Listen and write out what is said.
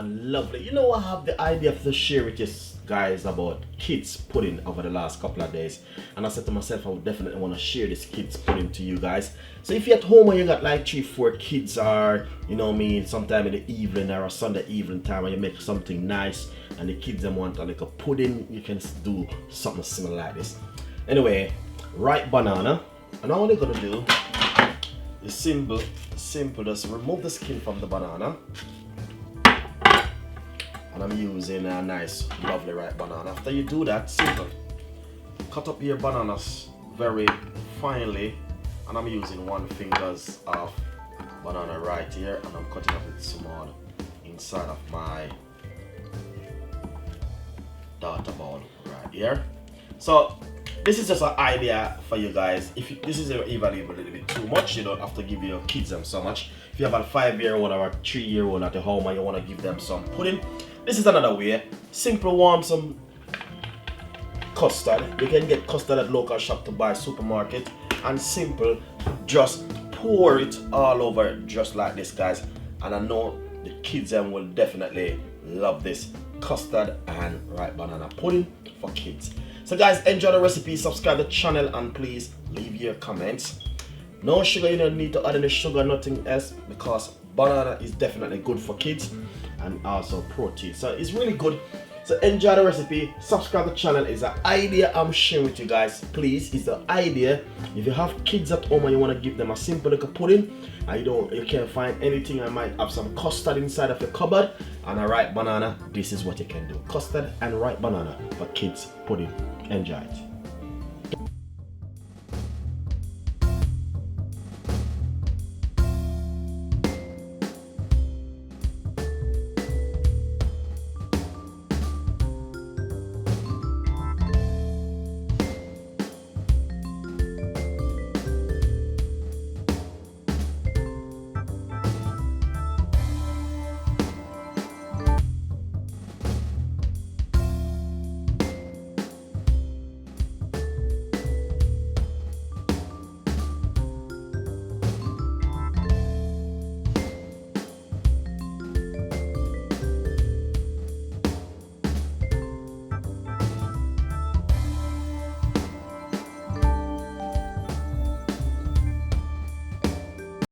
and lovely. You know, I have the idea to share with you guys about kids pudding over the last couple of days, and I said to myself I would definitely want to share this kids pudding to you guys. So if you're at home and you got like 3-4 kids, or you know what I mean, sometime in the evening or a Sunday evening time, and you make something nice and the kids them want like a pudding, you can do something similar like this. Anyway, ripe banana, and all you're gonna do is simple, just remove the skin from the banana. And I'm using a nice, lovely ripe banana. After you do that, simple. Cut up your bananas very finely. And I'm using 1 finger of banana right here. And I'm cutting up it small inside of my daughter bowl right here. So this is just an idea for you guys. If this is even a little bit too much, you don't have to give your kids them so much. If you have a 5-year-old or a 3-year-old at the home and you want to give them some pudding, this is another way. Simple, warm some custard. You can get custard at local shop to buy supermarket, and simple, just pour it all over just like this, guys. And I know the kids them will definitely love this custard and ripe banana pudding for kids. So guys, enjoy the recipe, subscribe to the channel, and please leave your comments. No sugar, you don't need to add any sugar, nothing else, because banana is definitely good for kids and also protein. So it's really good. So enjoy the recipe, subscribe to the channel. It's an idea I'm sharing with you guys. Please, it's the idea. If you have kids at home and you want to give them a simple little pudding and you can't find anything, I might have some custard inside of your cupboard and a ripe banana, this is what you can do. Custard and ripe banana for kids pudding. Enjoy it.